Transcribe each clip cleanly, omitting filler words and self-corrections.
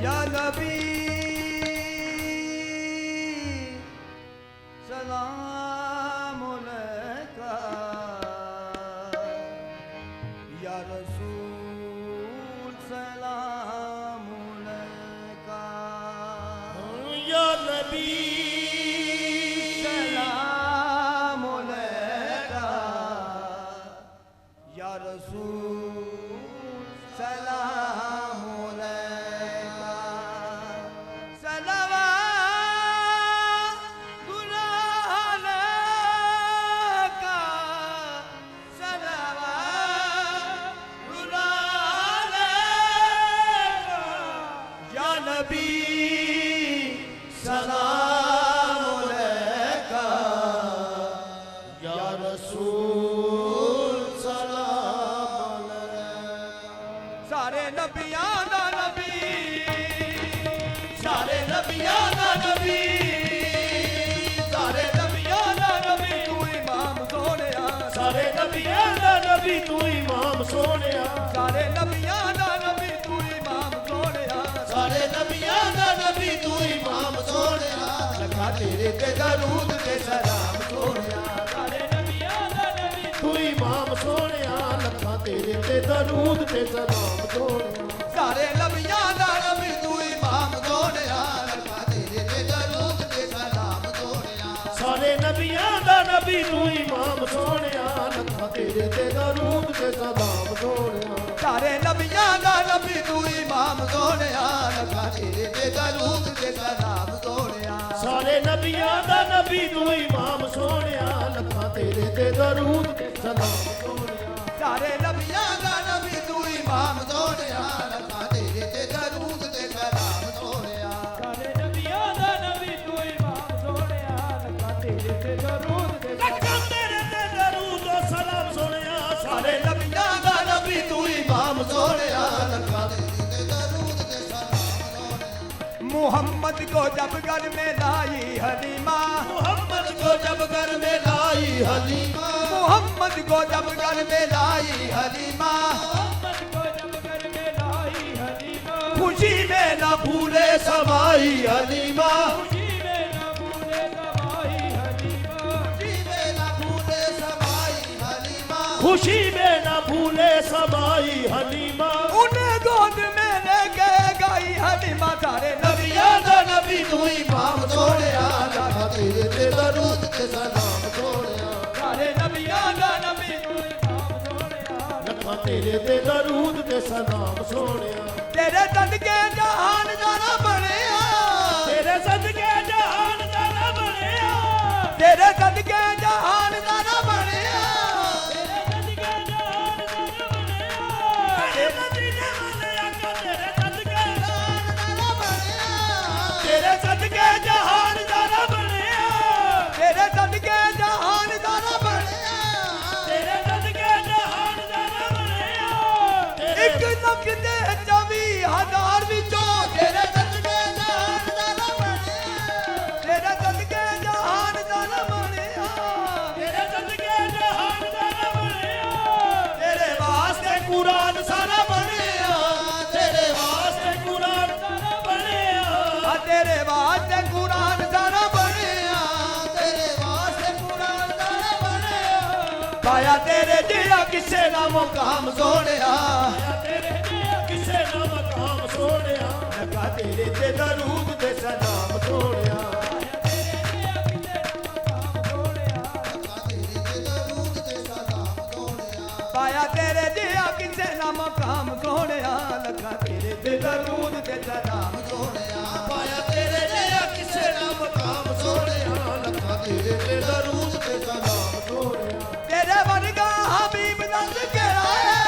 या नबी सलाम अलैका, या रसूल सलाम अलैका, या नबी सलाम अलैका, या रसूल सलाम अलैका, सलावतुल अलैका, सलावतुल अलैका, या नबी सलाम अलैका, या रसूल सलाम सारे नबियां दा नबी, सारे नबियां दा नबी, सारे नबियां दा नबी तू इमाम सोनिया, सारे नबियां दा नबी तू इमाम सोनिया, सारे नबियां दा नबी तू इमाम सोनिया, सारे नबियां दा नबी तू इमाम सोनिया, लखा तेरे ते दरूद ते सलाम सोनिया, सारे नबियां दा नबी तू इमाम सोनिया, लखा तेरे ते दरूद ते सलाम सोनिया, सारे नबियां दा नबी तू इमाम सोनिया, लखा तेरे ते दरूद ते सलाम सोनिया, सारे नबियां दा नबी तू इमाम सोनिया, लखा तेरे ते दरूद ते सलाम सोनिया, सारे नबियां दा नबी तू इमाम सोनिया, लखा तेरे ते दरूद ते सलाम सोनिया, सारे नबियां दा नबी तू इमाम सोनिया, लखा तेरे ते दरूद ते सलाम सोनिया, सारे नबियां दा नबी तू इमाम सोनिया, लखा तेरे ते दरूद ते सलाम सोनिया, सारे नबियां दा नबी तू इमाम सोनिया, लखा तेरे ते दरूद ते लखा तेरे ते दरूद ते सलाम सोनिया, सारे नबियां दा नबी तू इमाम सोनिया, लखा तेरे ते दरूद ते सलाम सोनिया, मुहम्मद को जब घर में लाई हलीमा, मोहम्मद को जब घर में लाई हलीमा, मुहम्मद को जब घर में लाई हलीमा, मोहम्मद को जब घर में लाई हलीमा, खुशी में न भूले समाई हलीमा, खुशी में न भूले समाई हलीमा, खुशी में न भूले समाई हलीमा, खुशी में न भूले समाई हलीमा, उन्हें गोद में लेके गई हलीमा, सारे नबियां दा नबी तू इमाम सोनिया, लखा तेरे ते दरूद ते सलाम सोनिया, सारे नबियां दा नबी तू इमाम सोनिया, लखा तेरे ते दरूद ते सलाम सोनिया, तेरे सदके जहान जाना बनया, तेरे सदके जहान दा ना बनया, तेरे सदके जहान जाना बनया, तेरे सदके जहान दा ना बनया, तेरे मदीने वाले आका तेरे सदके जहान जाना बनया, तेरे सदके जहान दा ना बनया, तेरे सदके जहान जाना बनया, तेरे सदके जहान दा ना बनया, एक लख दे 24,000 ਵਿੱਚੋਂ ਤੇਰੇ ਸਦਕੇ ਜਹਾਨ ਦਾ ਨਾ ਬਣਿਆ, ਤੇਰੇ ਸਦਕੇ ਜਹਾਨ ਦਾ ਨਾ ਬਣਿਆ, तेरे सदके जहान दा ना बनया, ਤੇਰੇ ਵਾਸਤੇ ਕੁਰਾਨ ਸਾਰਾ ਬਣਿਆ, तेरे वास्ते कुरान दा ना बनया, ਆ ਤੇਰੇ ਵਾਸਤੇ ਕੁਰਾਨ ਸਾਰਾ ਬਣਿਆ, ਤੇਰੇ ਵਾਸਤੇ ਕੁਰਾਨ ਸਾਰਾ ਬਣਿਆ, ਪਾਇਆ ਤੇਰੇ ਜਿਹੜਾ ਕਿਸੇ ਦਾ ਮੁਕਾਮ ਸੋਹਣਿਆ, तेरे जिया किसे ना मकाम सोनिया, ਲਗਾ ਤੇਰੇ ਤੇ ਦਰੂਦ ਤੇ ਸਲਾਮ ਸੋਹਣਿਆ, ਪਾਇਆ ਤੇਰੇ ਜਿਹਾ ਕਿਸੇ ਨਾ ਮਕਾਮ ਸੋਹਣਿਆ, ਲੱਗਾ ਤੇਰੇ ਤੇ ਦਰੂਦ ਤੇ ਸਲਾਮ ਸੋਹਣਿਆ, पाया तेरे जिया किसे ना मकाम सोनिया, लखा तेरे ते दरूद ते सलाम सोनिया, ਤੇਰੇ ਵਰਗਾ ਹਬੀਬ ਦੱਸ ਕਿਹੜਾ ਹੈ,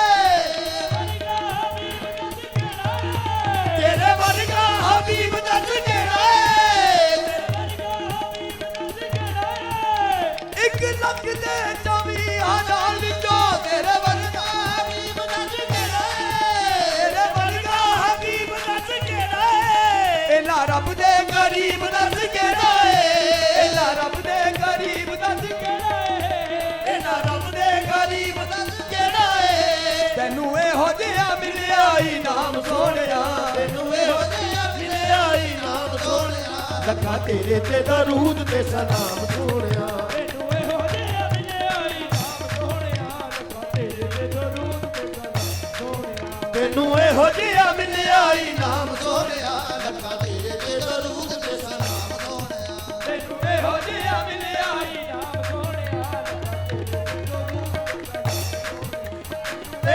ਤੇਰੇ ਵਰਗਾ ਹਬੀਬ ਦੱਸ ਕਿਹੜਾ ਹੈ, 1 ਲੱਖ ਦੇ 24,000 ਵਿੱਚੋਂ ਤੇਰੇ ਵਰਗਾ ਹਬੀਬ ਦੱਸ ਕਿਹੜਾ ਹੈ, ਤੇਰੇ ਵਰਗਾ ਹਬੀਬ ਦੱਸ ਕਿਹੜਾ ਹੈ, ਇਹਨਾਂ ਰੱਬ ਦੇ ਗਰੀਬ ਦੱਸ ਕਿਹੜਾ ਹੈ, ਇਹਨਾਂ ਰੱਬ ਦੇ ਗਰੀਬ ਦੱਸ ਕਿਹੜਾ ਹੈ, ਇਹਨਾਂ ਰੱਬ ਦੇ ਗਰੀਬ ਦੱਸ ਕਿਹੜਾ ਹੈ, ਤੈਨੂੰ ਇਹੋ ਜਿਹਾ ਮਿਲਿਆ ਇਨਾਮ ਸੋਹਣਿਆ, ਤੈਨੂੰ ਇਹੋ ਜਿਹਾ ਲੱਖਾਂ ਤੇਰੇ ਤੇ ਦਰੂਦ ਤੇ ਸਲਾਮ ਸੋਹਣਿਆ ਤੈਨੂੰ ਇਹੋ ਜਿਹਾ ਮਿਲਿਆ ਈ ਨਾਮ ਸੋਹਣਿਆ ਲੱਖਾਂ ਤੇਰੇ ਤੇ ਦਰੂਦ ਤੇ ਸਲਾਮ ਸੋਹਣਿਆ ਤੈਨੂੰ ਇਹੋ ਜਿਹਾ ਮਿਲਿਆ ਇਨਾਮ ਸੋਹਣਿਆ ਲੱਖਾਂ ਤੇਰੇ ਤੇ ਦਰੂਦ ਤੇ ਸਲਾਮ ਸੋਹਣਿਆ ਤੈਨੂੰ ਇਹੋ ਜਿਹਾ ਮਿਲਿਆ ਈ ਨਾਮ ਸੋਹਣਿਆ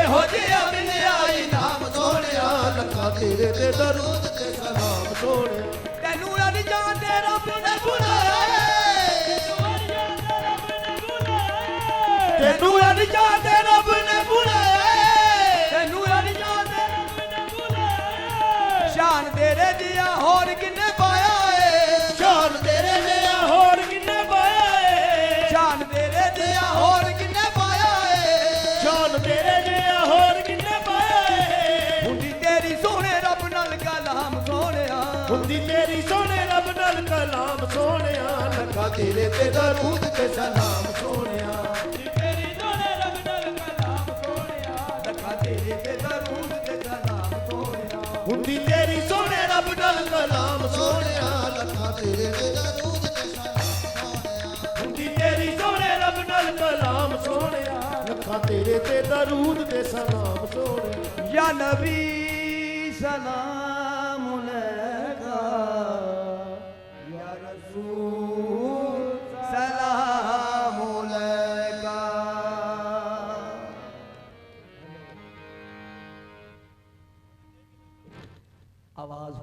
ਇਹੋ ਜਿਹਾ ਮਿਲਿਆ ਇਨਾਮ ਸੋਹਣਿਆ ਲੱਖਾਂ ਤੇਰੇ ਤੇ ਦਰੂਦ ਤੇ ਸਲਾਮ ਸੋਹਣਿਆ ਤੈਨੂੰ ਅਨ ਜਾਣਦੇ ਰੱਬ ਨੇ ਬੁਲਾਇਆ ਤੈਨੂੰ ਅਨ ਜਾਣਦੇ ਰੱਬ ਨੇ ਬੁਲਾਇਆ ਤੈਨੂੰ ਅਨ ਜਾਣਦੇ ਰੱਬ ਨੇ ਬੁਲਾਇਆ ਸ਼ਾਨ ਤੇਰੇ ਜਿਹਾ ਹੋਰ ਕਿੰਨੇ ਪਾਇਆ ਏ ਸ਼ਾਨ ਤੇਰੇ ਜਿਹਾ ਹੋਰ ਕਿੰਨੇ ਪਾਇਆ ਏ ਸ਼ਾਨ ਤੇਰੇ ਜਿਹਾ ਹੋਰ ਕਿੰਨੇ ਪਾਇਆ ਏ ਸ਼ਾਨ ਤੇਰੇ ਜਿਹਾ ਹੋਰ ਕਿੰਨੇ ਪਾਇਆ ਏ ਹੁੰਦੀ ਤੇਰੀ ਸੋਹਣੇ ਰੱਬ ਨਾਲ ਕਲਾਮ ਸੋਹਣਿਆ ਹੁੰਦੀ ਤੇਰੀ ਸੋਹਣੇ ਰੱਬ ਨਾਲ ਕਲਾਮ ਸੋਹਣਿਆ ਲੱਖਾਂ ਤੇਰੇ ਤੇ ਦਰੂਦ ਤੇ ਸਲਾਮ ਸੋਹਣਿਆ ਤੇਰੀ ਦੋਨੇ ਰੱਬ ਨਾਲ ਕਲਾਮ ਸੋਹਣਿਆ ਲੱਖਾਂ ਤੇਰੇ ਤੇ ਦਰੂਦ ਤੇ ਸਲਾਮ ਸੋਹਣਿਆ ਹੁੰਦੀ ਤੇਰੀ ਸੋਹਣੇ ਰੱਬ ਨਾਲ ਕਲਾਮ ਸੋਹਣਿਆ ਲੱਖਾਂ ਤੇਰੇ ਤੇ ਦਰੂਦ ਤੇ ਸਲਾਮ ਸੋਹਣਿਆ ਹੁੰਦੀ ਤੇਰੀ ਸੋਹਣੇ ਰੱਬ ਨਾਲ ਕਲਾਮ ਸੋਹਣਿਆ ਲੱਖਾਂ ਤੇਰੇ ਤੇ ਦਰੂਦ ਤੇ ਸਲਾਮ ਸੋਹਣਿਆ या नबी सलाम